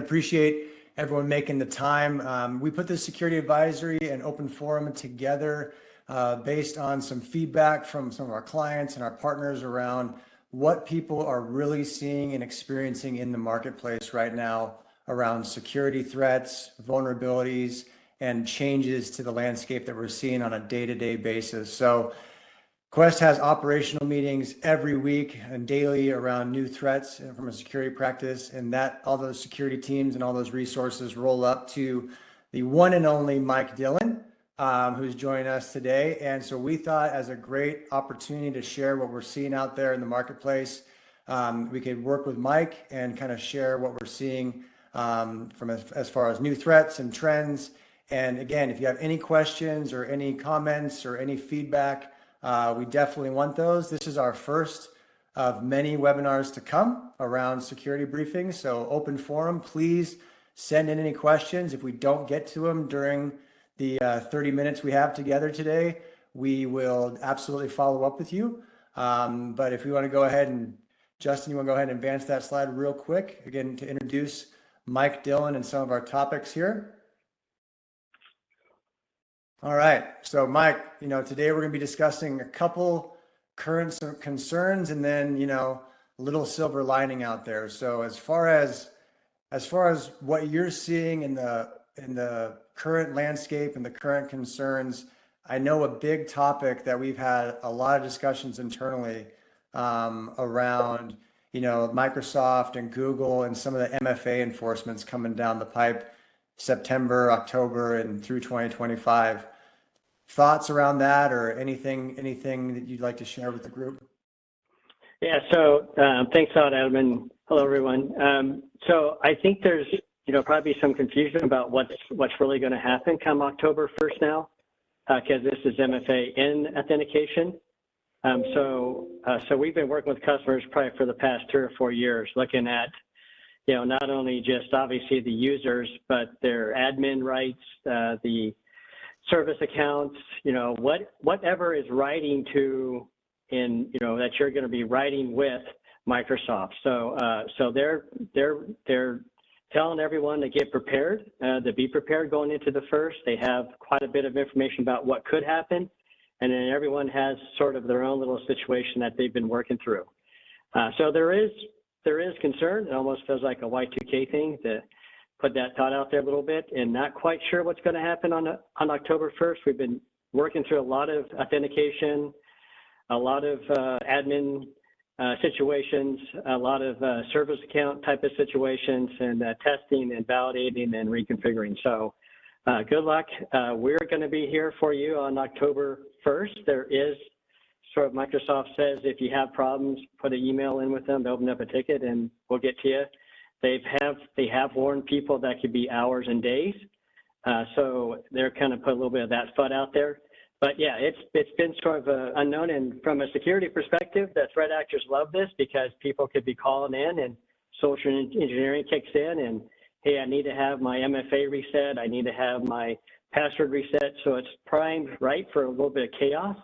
appreciate everyone making the time. We put this security advisory and open forum together based on some feedback from some of our clients and our partners around what people are really seeing and experiencing in the marketplace right now around security threats, vulnerabilities, and changes to the landscape that we're seeing on a day-to-day basis. So Quest has operational meetings every week and daily around new threats from a security practice, and that all those security teams and all those resources roll up to the one and only Mike Dillon, who's joining us today. And so we thought as a great opportunity to share what we're seeing out there in the marketplace, we could work with Mike and kind of share what we're seeing from as far as new threats and trends. And again, if you have any questions or any comments or any feedback, we definitely want those. This is our first of many webinars to come around security briefings. So open forum, please send in any questions. If we don't get to them during the 30 minutes we have together today, we will absolutely follow up with you. But if we want to go ahead and, Justin, you want to go ahead and advance that slide real quick, again, to introduce Mike Dillon and some of our topics here. All right, so Mike, today we're going to be discussing a couple current concerns and then, a little silver lining out there. So as far as what you're seeing in the current landscape and the current concerns, I know a big topic that we've had a lot of discussions internally around, Microsoft and Google and some of the MFA enforcements coming down the pipe September, October, and through 2025. Thoughts around that or anything that you'd like to share with the group? Yeah, so thanks a lot, Adam, and hello, everyone. So I think there's, probably some confusion about what's really going to happen come October 1st now, because this is MFA in authentication. So we've been working with customers probably for the past 3 or 4 years, looking at, not only just obviously the users, but their admin rights, the service accounts, whatever is writing to that you're going to be writing with Microsoft. So they're telling everyone to get prepared, to be prepared going into the first. They have quite a bit of information about what could happen, and then everyone has sort of their own little situation that they've been working through. So there is concern. It almost feels like a Y2K thing to put that thought out there a little bit, and not quite sure what's going to happen on October 1st. We've been working through a lot of authentication, a lot of admin situations, a lot of service account type of situations, and testing and validating and reconfiguring. So good luck. We're going to be here for you on October 1st. There is sort of Microsoft says if you have problems, put an email in with them, they'll open up a ticket and we'll get to you. They have warned people that could be hours and days. So they're kind of put a little bit of that FUD out there. But yeah, it's been sort of unknown. And from a security perspective, the threat actors love this because people could be calling in and social engineering kicks in and, hey, I need to have my MFA reset. I need to have my password reset. So it's primed, right, for a little bit of chaos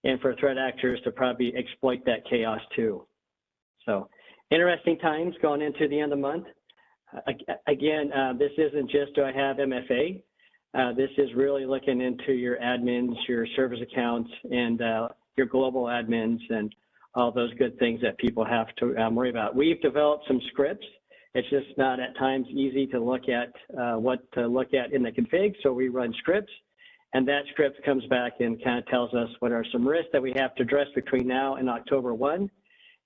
and for threat actors to probably exploit that chaos too. So interesting times going into the end of the month. Again, this isn't just do I have MFA. This is really looking into your admins, your service accounts, and your global admins and all those good things that people have to worry about. We've developed some scripts. It's just not at times easy to look at what to look at in the config, so we run scripts. And that script comes back and kind of tells us what are some risks that we have to address between now and October 1.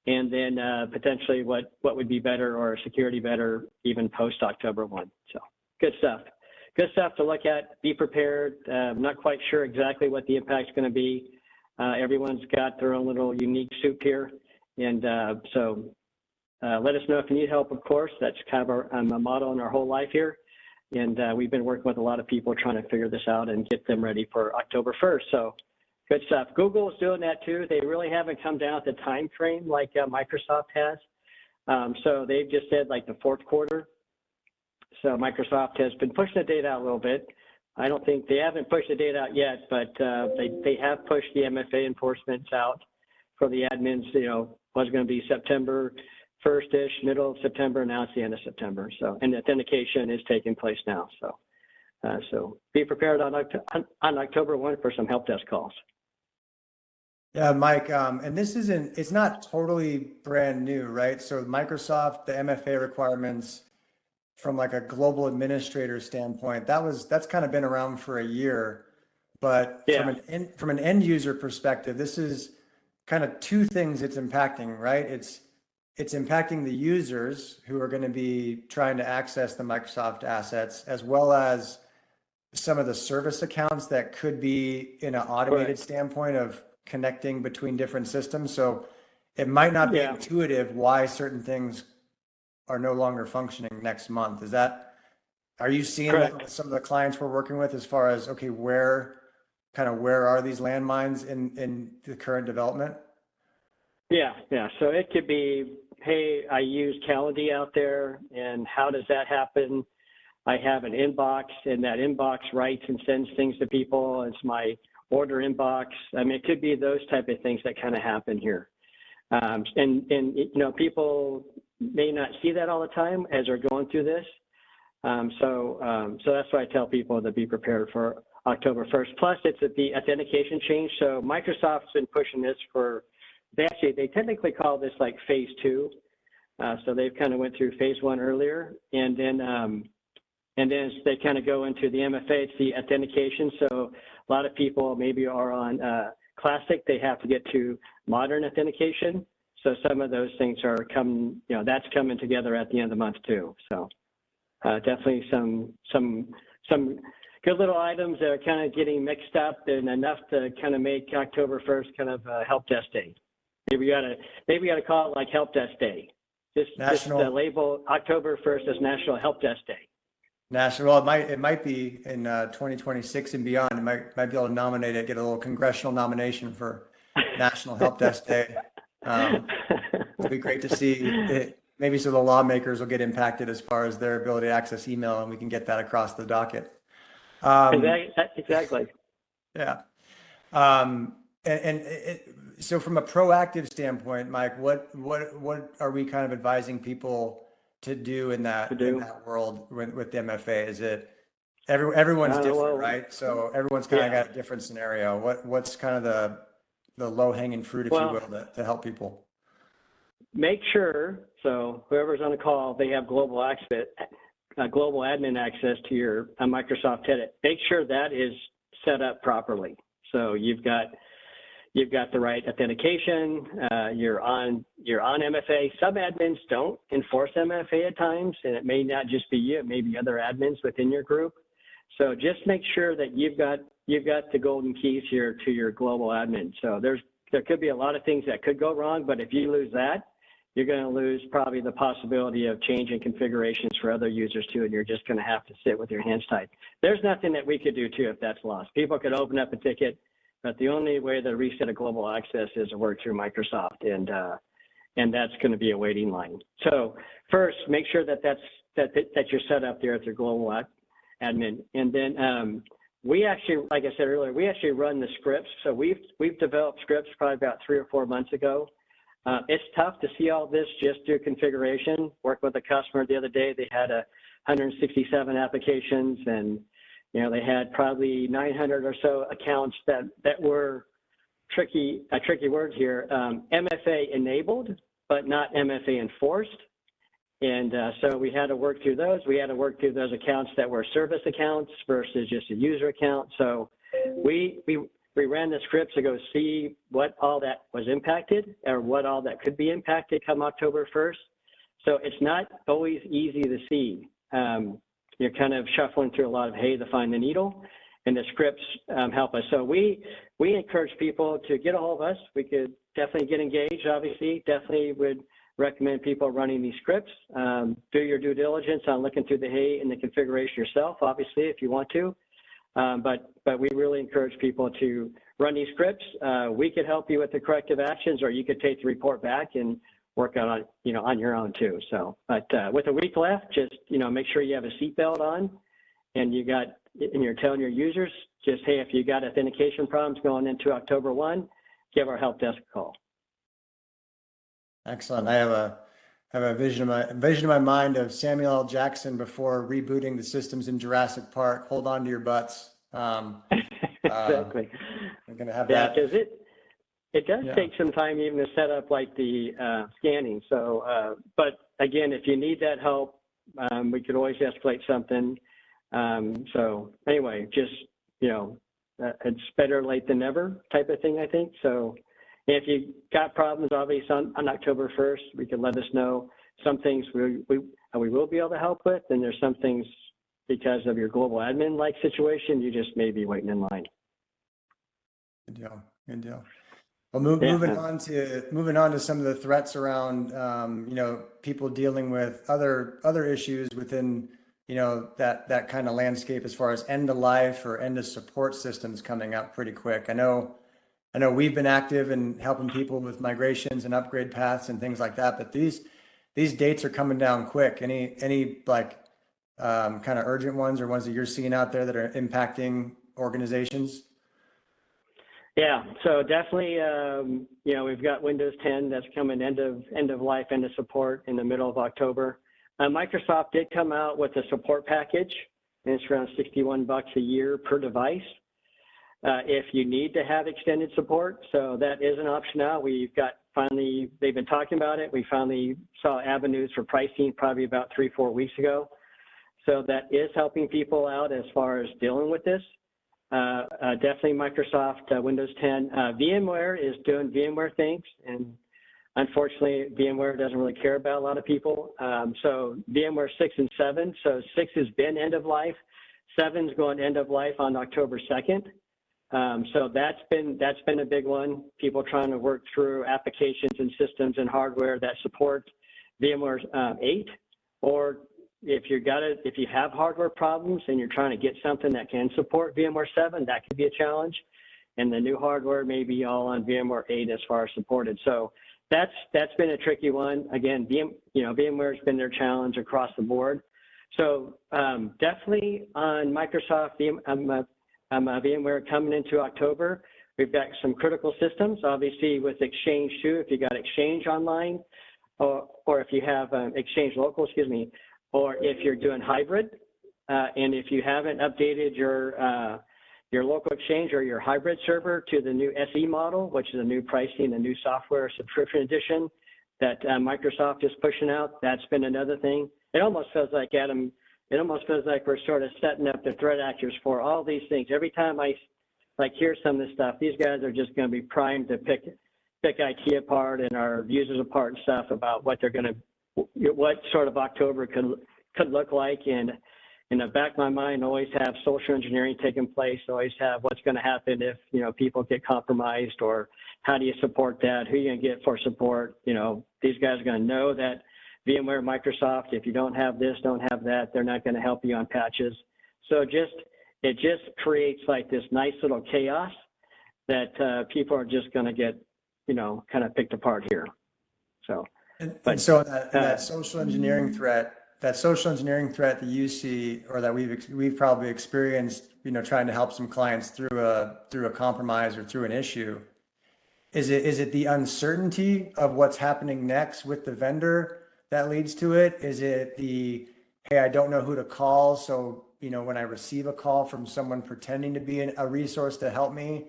And then potentially what would be better or security better even post October 1. So good stuff. Good stuff to look at. Be prepared. I'm not quite sure exactly what the impact's going to be. Everyone's got their own little unique soup here. And so let us know if you need help, of course. That's kind of our motto in our whole life here. And we've been working with a lot of people trying to figure this out and get them ready for October 1st. So good stuff. Google is doing that too. They really haven't come down at the time frame like Microsoft has. So they've just said like the 4th quarter. So Microsoft has been pushing the date out a little bit. I don't think they haven't pushed the date out yet, but they have pushed the MFA enforcements out for the admins. Was going to be September 1st-ish, middle of September, now it's the end of September. So, and authentication is taking place now. So be prepared on October 1 for some help desk calls. Yeah, Mike, and it's not totally brand new, right? So Microsoft, the MFA requirements from like a global administrator standpoint, that's kind of been around for a year. But Yeah. from an end user perspective, this is kind of two things it's impacting, right? It's impacting the users who are going to be trying to access the Microsoft assets, as well as some of the service accounts that could be in an automated standpoint of connecting between different systems. So it might not be intuitive why certain things are no longer functioning next month. Are you seeing that with some of the clients we're working with as far as, okay, where are these landmines in the current development? Yeah. So it could be, hey, I use Calendly out there, and how does that happen? I have an inbox, and that inbox writes and sends things to people. It's my order inbox. I mean, it could be those type of things that kind of happen here. And you know, people may not see that all the time as they're going through this. So that's why I tell people to be prepared for October 1st. Plus, it's the authentication change. So Microsoft's been pushing this they technically call this like phase 2. So they've kind of went through phase 1 earlier, and then as they kind of go into the MFA, it's the authentication. So a lot of people maybe are on classic, they have to get to modern authentication. So some of those things are coming, you know, that's coming together at the end of the month too. So definitely some good little items that are kind of getting mixed up, and enough to kind of make October 1st kind of a help desk day. Maybe we gotta call it like help desk day. Just label October 1st as National Help Desk Day. National. Well, it might be in 2026 and beyond. It might be able to nominate it, get a little congressional nomination for National Help Desk Day. It'll be great to see it. Maybe some of the lawmakers will get impacted as far as their ability to access email, and we can get that across the docket. Exactly. Yeah. So from a proactive standpoint, Mike, what are we kind of advising people to do in that world with the MFA? Is it everyone's different, right? So everyone's kind of got a different scenario. What's kind of the low hanging fruit, if you will, to help people? Make sure, so whoever's on the call, they have global access, global admin access to your Microsoft tenant. Make sure that is set up properly. So you've got the right authentication. You're on MFA. Some admins don't enforce MFA at times, and it may not just be you; it may be other admins within your group. So just make sure that you've got the golden keys here to your global admin. So there could be a lot of things that could go wrong, but if you lose that, you're going to lose probably the possibility of changing configurations for other users too, and you're just going to have to sit with your hands tied. There's nothing that we could do too if that's lost. People could open up a ticket, but the only way to reset a global access is to work through Microsoft, and that's going to be a waiting line. So first, make sure that you're set up there at your global admin, and then we actually, like I said earlier, we actually run the scripts. So we've developed scripts probably about 3 or 4 months ago. It's tough to see all this just through configuration. Worked with a customer the other day. They had 167 applications, and you know, they had probably 900 or so accounts that were tricky words here, MFA enabled, but not MFA enforced. And so we had to work through those. We had to work through those accounts that were service accounts versus just a user account. So we ran the scripts to go see what all that was impacted, or what all that could be impacted come October 1st. So it's not always easy to see. You're kind of shuffling through a lot of hay to find the needle, and the scripts help us. So we encourage people to get a hold of us. We could definitely get engaged, obviously. Definitely would recommend people running these scripts. Do your due diligence on looking through the hay and the configuration yourself, obviously, if you want to. But we really encourage people to run these scripts. We could help you with the corrective actions, or you could take the report back and work on on your own too. So, but with a week left, just make sure you have a seatbelt on, and you're telling your users, just, hey, if you got authentication problems going into October 1, give our help desk a call. Excellent. I have have a vision in my mind of Samuel L. Jackson before rebooting the systems in Jurassic Park. Hold on to your butts. Exactly. I'm gonna have Yeah, that. because it does Yeah. take some time even to set up like the scanning. So, but again, if you need that help, we could always escalate something. So anyway, just, it's better late than never type of thing, I think. So if you got problems, obviously on October 1st, we can let us know. Some things we will be able to help with, and there's some things because of your global admin-like situation, you just may be waiting in line. Good deal. Good deal. Well, moving on to some of the threats around, people dealing with other issues within, that kind of landscape as far as end of life or end of support systems coming up pretty quick. I know we've been active in helping people with migrations and upgrade paths and things like that, but these dates are coming down quick. Any like kind of urgent ones or ones that you're seeing out there that are impacting organizations? Yeah, so definitely, we've got Windows 10 that's coming end of life, end of support in the middle of October. Microsoft did come out with a support package, and it's around $61 a year per device. If you need to have extended support, so that is an option now. They've been talking about it. We finally saw avenues for pricing probably about 3-4 weeks ago. So that is helping people out as far as dealing with this. Definitely Microsoft, Windows 10. VMware is doing VMware things, and unfortunately, VMware doesn't really care about a lot of people. So VMware 6 and 7. So 6 has been end of life. 7's going end of life on October 2nd. So that's been a big one. People trying to work through applications and systems and hardware that support VMware 8, or if you have hardware problems and you're trying to get something that can support VMware 7, that could be a challenge. And the new hardware may be all on VMware 8 as far as supported. So that's been a tricky one. Again, VMware's been their challenge across the board. So definitely on Microsoft VMware coming into October, we've got some critical systems. Obviously with Exchange too, if you got Exchange online, or if you have Exchange local, or if you're doing hybrid, and if you haven't updated your local Exchange or your hybrid server to the new SE model, which is a new pricing, a new software subscription edition that Microsoft is pushing out, that's been another thing. It almost feels like, Adam, we're sort of setting up the threat actors for all these things. Every time I hear some of this stuff, these guys are just going to be primed to pick IT apart and our users apart and stuff about what sort of October could look like. And in the back of my mind, always have social engineering taking place, always have what's going to happen if, people get compromised, or how do you support that? Who are you going to get for support? These guys are going to know that VMware, Microsoft, if you don't have this, don't have that, they're not going to help you on patches. So it just creates like this nice little chaos that people are just going to get, kind of picked apart here. So. And so that social engineering threat, that you see, or that we've probably experienced, trying to help some clients through a compromise or through an issue, is it the uncertainty of what's happening next with the vendor that leads to it? Is it hey, I don't know who to call, so when I receive a call from someone pretending to be a resource to help me,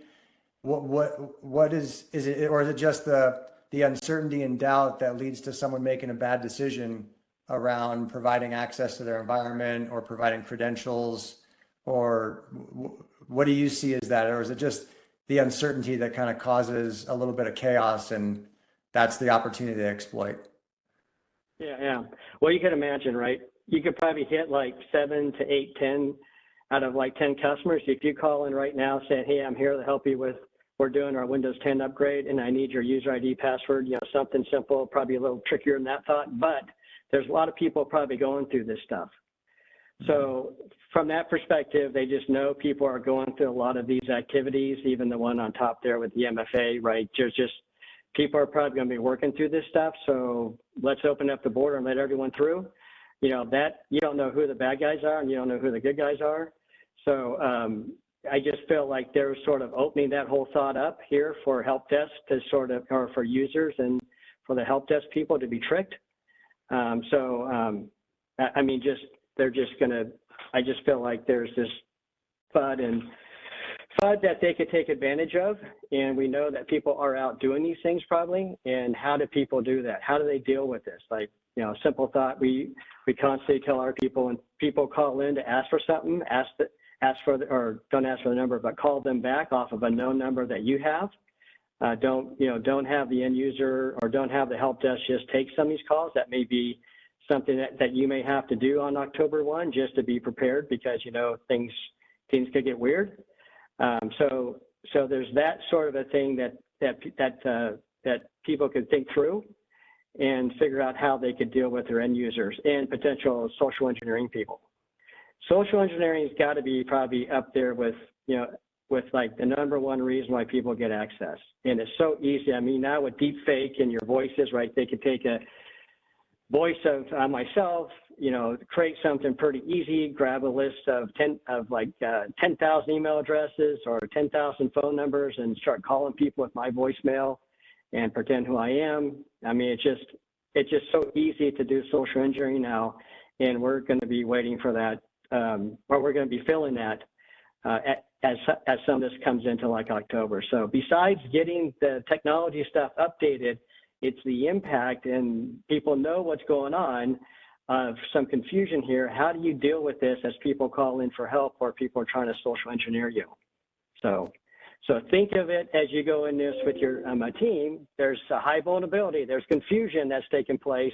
what is it, or is it just the uncertainty and doubt that leads to someone making a bad decision around providing access to their environment or providing credentials? Or what do you see as that? Or is it just the uncertainty that kind of causes a little bit of chaos, and that's the opportunity to exploit? Yeah. Well, you can imagine, right? You could probably hit like 7 to 8, 10 out of like 10 customers. If you call in right now saying, hey, I'm here to help you with, we're doing our Windows 10 upgrade and I need your user ID password, something simple, probably a little trickier than that thought, but there's a lot of people probably going through this stuff. So from that perspective, they just know people are going through a lot of these activities, even the one on top there with the MFA, right? There's just, people are probably going to be working through this stuff. So let's open up the border and let everyone through. That you don't know who the bad guys are and you don't know who the good guys are. So I just feel like they're sort of opening that whole thought up here for help desk to sort of, or for users and for the help desk people to be tricked. I mean, they're just gonna, I just feel like there's this FUD that they could take advantage of. And we know that people are out doing these things probably. And how do people do that? How do they deal with this? Like, you know, simple thought, we constantly tell our people when people call in to ask for something, or don't ask for the number, but call them back off of a known number that you have. Don't have the end user or don't have the help desk just take some of these calls. That may be something that you may have to do on October 1 just to be prepared, because, you know, things could get weird. So there's that sort of a thing that people could think through and figure out how they could deal with their end users and potential social engineering people. Social engineering has got to be probably up there with like the #1 reason why people get access. And it's so easy. I mean, now with deep fake and your voices, right, they could take a voice of myself, you know, create something pretty easy, grab a list of 10,000 email addresses or 10,000 phone numbers and start calling people with my voicemail and pretend who I am. I mean, it's just so easy to do social engineering now, and we're going to be waiting for that, or we're going to be filling that as some of this comes into like October. So besides getting the technology stuff updated, it's the impact, and people know what's going on, of some confusion here. How do you deal with this as people call in for help or people are trying to social engineer you? So think of it as you go in this with your team. There's a high vulnerability. There's confusion that's taking place.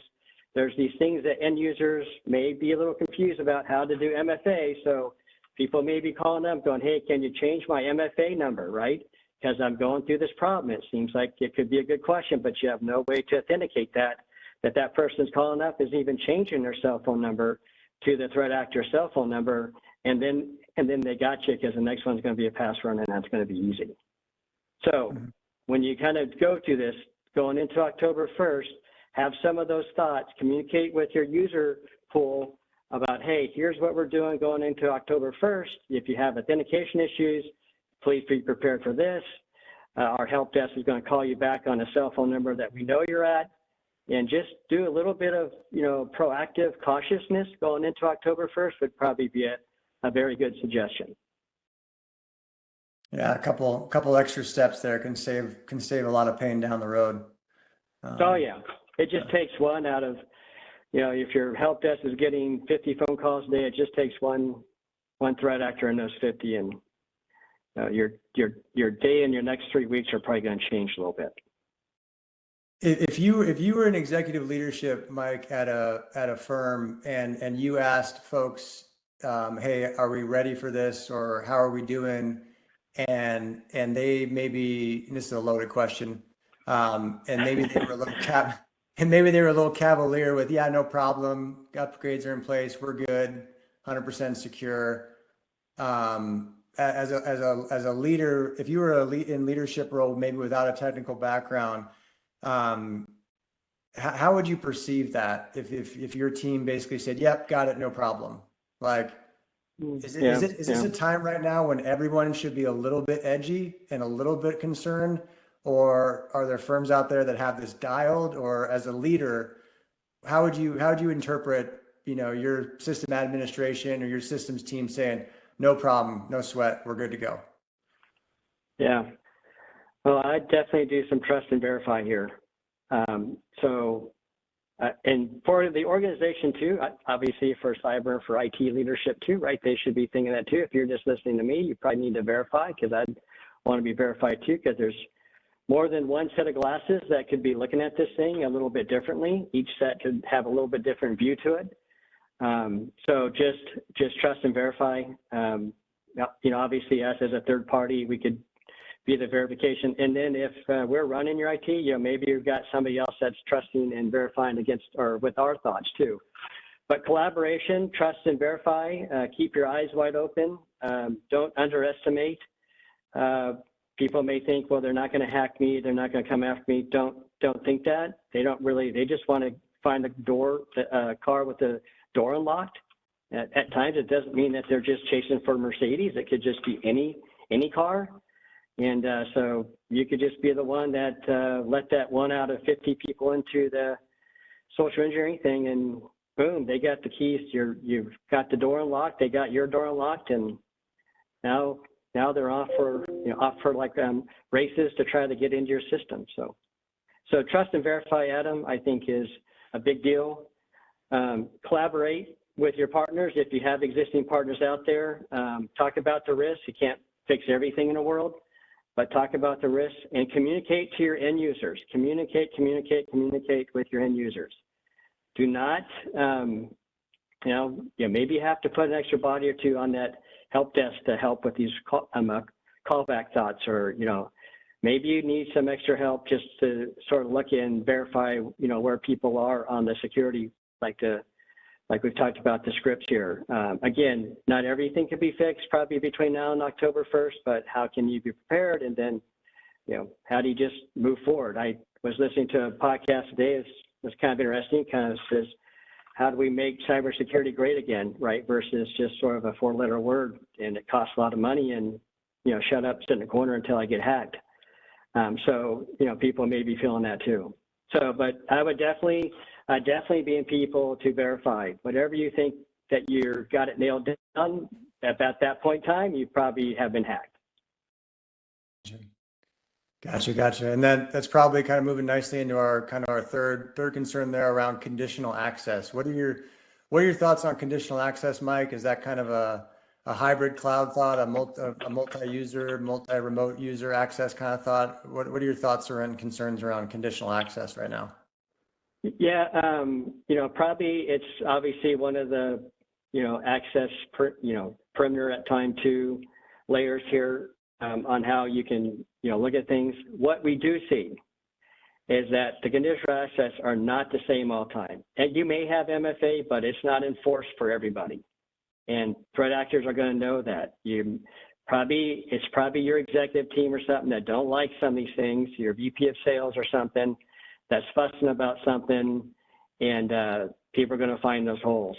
There's these things that end users may be a little confused about how to do MFA. So people may be calling up going, hey, can you change my MFA number, right? Because I'm going through this problem. It seems like it could be a good question, but you have no way to authenticate that person's calling up is even changing their cell phone number to the threat actor cell phone number. And then they got you, because the next one's going to be a password, and that's going to be easy. So when you kind of go to this, going into October 1st, have some of those thoughts, communicate with your user pool about, hey, here's what we're doing going into October 1st. If you have authentication issues, please be prepared for this. Our help desk is going to call you back on a cell phone number that we know you're at, and just do a little bit of, you know, proactive cautiousness going into October 1st would probably be a very good suggestion. Yeah, a couple extra steps there can save a lot of pain down the road. Oh yeah, it just takes one out of, you know, if your help desk is getting 50 phone calls a day, it just takes one threat actor in those 50, and your day and your next 3 weeks are probably going to change a little bit. If you were in executive leadership, Mike, at a firm, and you asked folks, hey, are we ready for this, or how are we doing? And they maybe, and this is a loaded question, and maybe they were a little cavalier with, yeah, no problem, upgrades are in place, we're good, 100% secure. As a leader, if you were in leadership role, maybe without a technical background, how would you perceive that if your team basically said, yep, got it, no problem? Like, is this a time right now when everyone should be a little bit edgy and a little bit concerned, or are there firms out there that have this dialed? Or as a leader, how would you interpret, you know, your system administration or your systems team saying, no problem, no sweat, we're good to go? Yeah, well, I definitely do some trust and verify here. And for the organization too, obviously for cyber and for IT leadership too, right? They should be thinking that too. If you're just listening to me, you probably need to verify, because I'd want to be verified too, because there's more than one set of glasses that could be looking at this thing a little bit differently. Each set could have a little bit different view to it. So just trust and verify. You know, obviously us as a third party, we could be the verification. And then if we're running your IT, you know, maybe you've got somebody else that's trusting and verifying against or with our thoughts too. But collaboration, trust and verify, keep your eyes wide open. Don't underestimate. People may think, well, they're not going to hack me, they're not going to come after me. Don't think that. They don't really, they just want to find a car with the door unlocked. At times, it doesn't mean that they're just chasing for Mercedes. It could just be any car. And so you could just be the one that let that 1 out of 50 people into the social engineering thing, and boom, they got the keys. You've got the door unlocked. They got your door unlocked, and now they're off for like races to try to get into your system. So trust and verify, Adam, I think is a big deal. Collaborate with your partners if you have existing partners out there. Talk about the risks. You can't fix everything in the world, but talk about the risks and communicate to your end users. Communicate with your end users. Do not, maybe you have to put an extra body or two on that help desk to help with these callback thoughts, or, maybe you need some extra help just to sort of look and verify, where people are on the security, like we've talked about the scripts here. Again, not everything can be fixed probably between now and October 1st, but how can you be prepared? And then, how do you just move forward? I was listening to a podcast today. It was kind of interesting. Kind of says, how do we make cybersecurity great again, right? Versus just sort of a 4-letter word, and it costs a lot of money, and, shut up, sit in the corner until I get hacked. So, people may be feeling that too. So, but I would definitely being people to verify whatever you think that you got it nailed down at that point in time, you probably have been hacked. Gotcha. And then that's probably kind of moving nicely into our third concern there around conditional access. What are your thoughts on conditional access, Mike? Is that kind of a hybrid cloud thought, a multi-user, multi-remote user access kind of thought? What are your thoughts and concerns around conditional access right now? Yeah, probably it's obviously one of the, access, perimeter at time 2 layers here on how you can, look at things. What we do see is that the conditional access are not the same all time. And you may have MFA, but it's not enforced for everybody. And threat actors are going to know that. It's probably your executive team or something that don't like some of these things, your VP of sales or something that's fussing about something, and people are going to find those holes.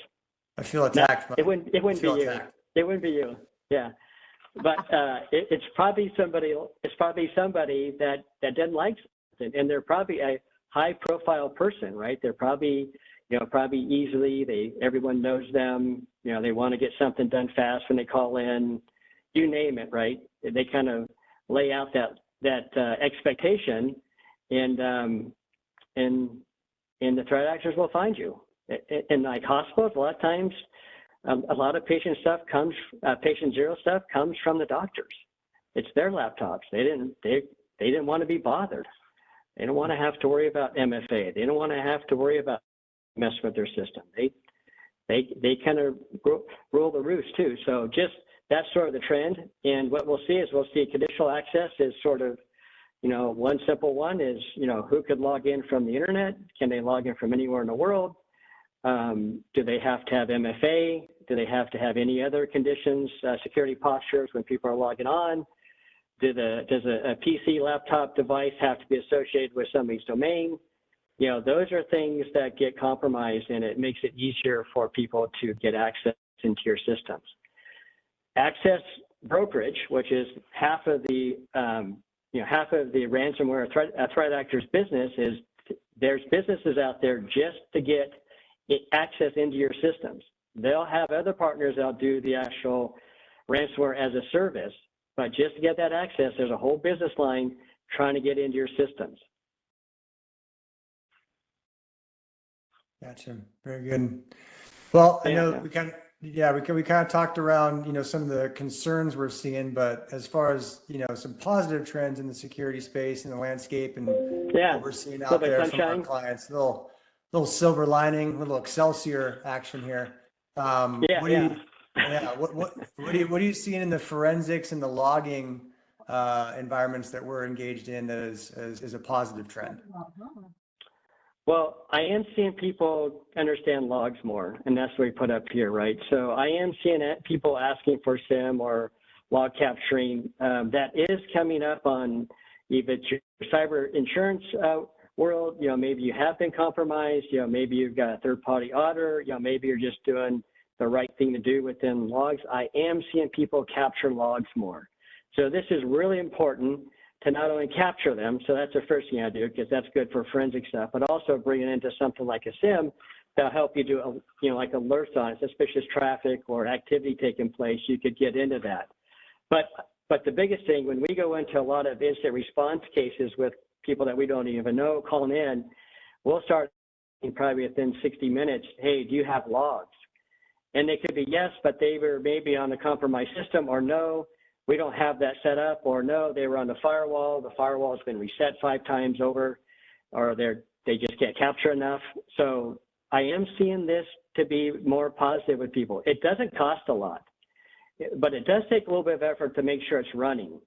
I feel attacked. It wouldn't be you. It wouldn't be you. Yeah, but it's probably somebody. It's probably somebody that doesn't like something, and they're probably a high-profile person, right? They're probably easily. Everyone knows them. They want to get something done fast when they call in. You name it, right? They kind of lay out that expectation, and the threat actors will find you. In like hospitals, a lot of times, a lot of patient zero stuff comes from the doctors. It's their laptops. They didn't want to be bothered. They don't want to have to worry about MFA. They don't want to have to worry about messing with their system. They kind of rule the roost too. So just that's sort of the trend. And what we'll see conditional access is sort of, one simple one is, who could log in from the internet? Can they log in from anywhere in the world? Do they have to have MFA? Do they have to have any other conditions, security postures when people are logging on? Does a PC laptop device have to be associated with somebody's domain? Those are things that get compromised, and it makes it easier for people to get access into your systems. Access brokerage, which is half of the ransomware threat actor's business, is there's businesses out there just to get access into your systems. They'll have other partners that'll do the actual ransomware as a service, but just to get that access, there's a whole business line trying to get into your systems. Gotcha. Very good. Well, I know we kind of talked around, some of the concerns we're seeing, but as far as, some positive trends in the security space and the landscape and what we're seeing out there from our clients, little silver lining, little Excelsior action here. What are you seeing in the forensics and the logging environments that we're engaged in that is a positive trend? Well, I am seeing people understand logs more, and that's what we put up here, right? So I am seeing people asking for SIM or log capturing. That is coming up on even your cyber insurance world. Maybe you have been compromised. Maybe you've got a third-party auditor. Maybe you're just doing the right thing to do within logs. I am seeing people capture logs more. So this is really important to not only capture them, so that's the first thing I do, because that's good for forensic stuff, but also bring it into something like a SIM that'll help you do, like alerts on suspicious traffic or activity taking place. You could get into that. But the biggest thing, when we go into a lot of instant response cases with people that we don't even know calling in, we'll start probably within 60 minutes, hey, do you have logs? And they could be yes, but they were maybe on the compromised system, or no, we don't have that set up, or no, they were on the firewall has been reset 5 times over, or they just can't capture enough. So I am seeing this to be more positive with people. It doesn't cost a lot, but it does take a little bit of effort to make sure it's running.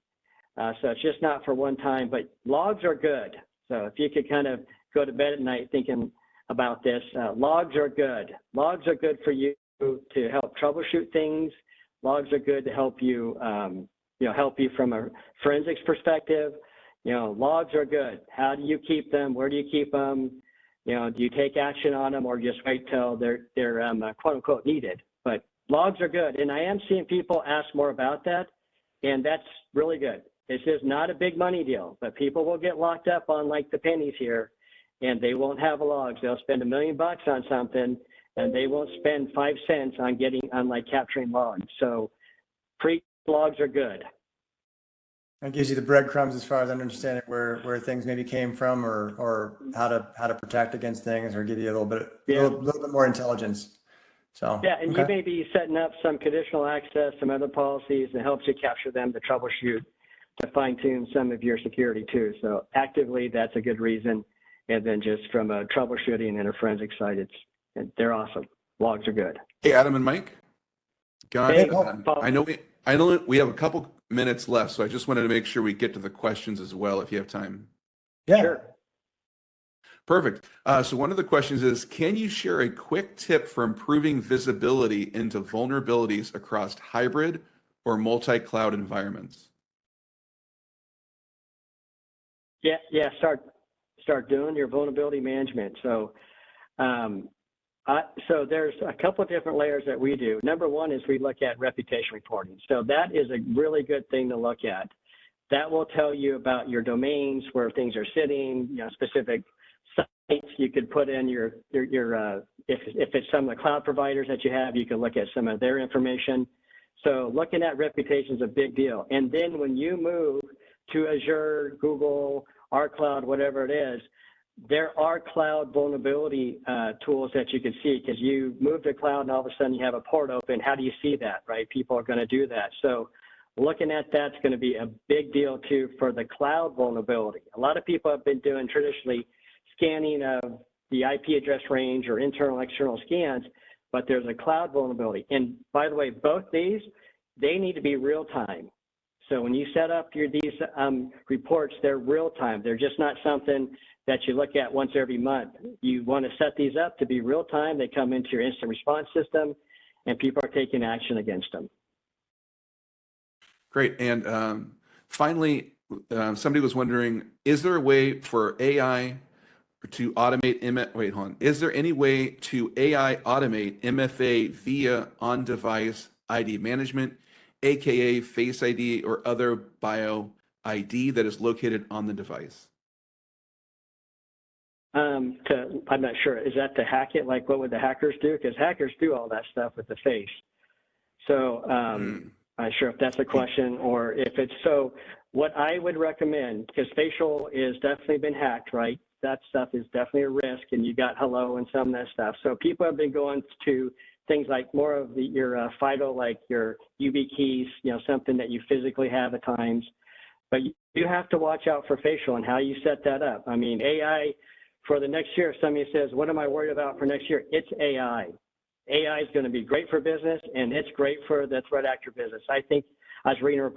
So it's just not for one time, but logs are good. So if you could kind of go to bed at night thinking about this, logs are good. Logs are good for you to help troubleshoot things. Logs are good to help you, help you from a forensics perspective. Logs are good. How do you keep them? Where do you keep them? Do you take action on them, or just wait till they're quote unquote needed? But logs are good, and I am seeing people ask more about that, and that's really good. It's just not a big money deal, but people will get locked up on like the pennies here, and they won't have logs. They'll spend $1 million on something, and they won't spend 5 cents on capturing logs. So logs are good. That gives you the breadcrumbs as far as understanding where things maybe came from, or how to protect against things, or give you a little bit more intelligence. So yeah, and okay. You may be setting up some conditional access, some other policies that helps you capture them to troubleshoot, to fine tune some of your security too. So actively, that's a good reason. And then just from a troubleshooting and a forensic side, they're awesome. Logs are good. Hey, Adam and Mike. Guys, Hey, I know we have a couple minutes left, so I just wanted to make sure we get to the questions as well, if you have time. Yeah. Sure. Perfect. So one of the questions is, can you share a quick tip for improving visibility into vulnerabilities across hybrid or multi-cloud environments? Yeah. Start doing your vulnerability management. So, so there's a couple of different layers that we do. Number one is we look at reputation reporting. So that is a really good thing to look at. That will tell you about your domains, where things are sitting, specific sites. You could put in your if it's some of the cloud providers that you have, you can look at some of their information. So looking at reputation is a big deal. And then when you move to Azure, Google, our cloud, whatever it is, there are cloud vulnerability tools that you can see, because you move to cloud and all of a sudden you have a port open. How do you see that, right? People are going to do that. So looking at that's going to be a big deal too for the cloud vulnerability. A lot of people have been doing traditionally scanning of the IP address range or internal, external scans, but there's a cloud vulnerability. And by the way, both these, they need to be real time. So when you set up these reports, they're real time. They're just not something that you look at once every month. You want to set these up to be real time. They come into your instant response system, and people are taking action against them. Great. And finally, somebody was wondering, is there a way for AI to automate Is there any way to AI automate MFA via on-device ID management, aka Face ID or other bio ID that is located on the device? I'm not sure. Is that to hack it? Like, what would the hackers do? Because hackers do all that stuff with the face. So I'm not sure if that's a question, or if it's so. What I would recommend, because facial is definitely been hacked, right? That stuff is definitely a risk, and you got hello and some of that stuff. So people have been going to things like more of your FIDO, like your UB keys, something that you physically have at times. But you have to watch out for facial and how you set that up. I mean, AI for the next year, if somebody says, what am I worried about for next year? It's AI. AI is going to be great for business, and it's great for the threat actor business. I think I was reading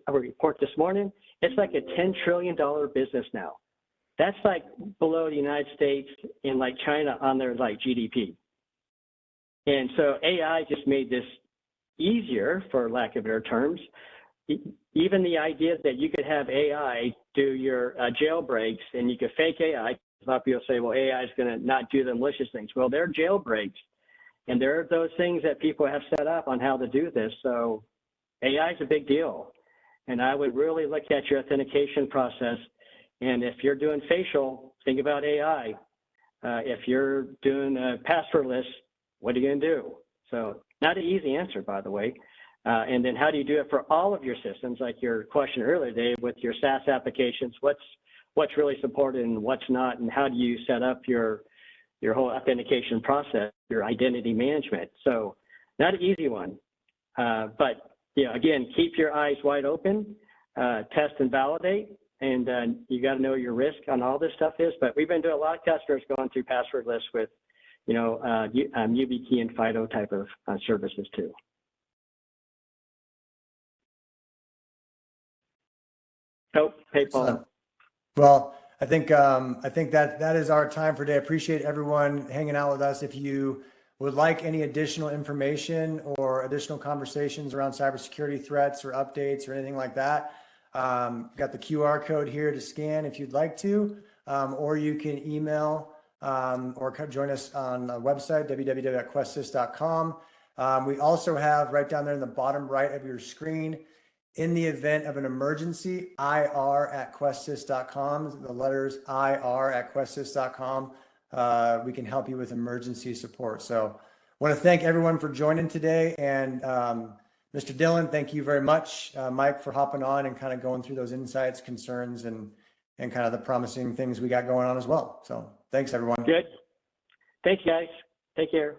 a report this morning. It's like a $10 trillion business now. That's like below the United States and like China on their like GDP. And so AI just made this easier, for lack of better terms. Even the idea that you could have AI do your jailbreaks, and you could fake AI. A lot of people say, well, AI is going to not do the malicious things. Well, they're jailbreaks. And there are those things that people have set up on how to do this. So AI is a big deal. And I would really look at your authentication process. And if you're doing facial, think about AI. If you're doing passwordless, what are you going to do? So not an easy answer, by the way. And then how do you do it for all of your systems, like your question earlier, Dave, with your SaaS applications? What's really supported and what's not, and how do you set up your whole authentication process, your identity management? So not an easy one, but again, keep your eyes wide open, test and validate, and you got to know your risk on all this stuff is. But we've been doing a lot of customers going through passwordless with YubiKey and FIDO type of services too. Oh, hey, Paul. Well, I think that is our time for today. I appreciate everyone hanging out with us. If you would like any additional information or additional conversations around cybersecurity threats or updates or anything like that, got the QR code here to scan if you'd like to, or you can email or join us on the website, www.questsys.com. We also have right down there in the bottom right of your screen, in the event of an emergency, ir@questsys.com, the letters ir@questsys.com. We can help you with emergency support. So I want to thank everyone for joining today. And Mr. Dillon, thank you very much. Mike, for hopping on and kind of going through those insights, concerns, and kind of the promising things we got going on as well. So thanks, everyone. Good. Thanks, guys. Take care.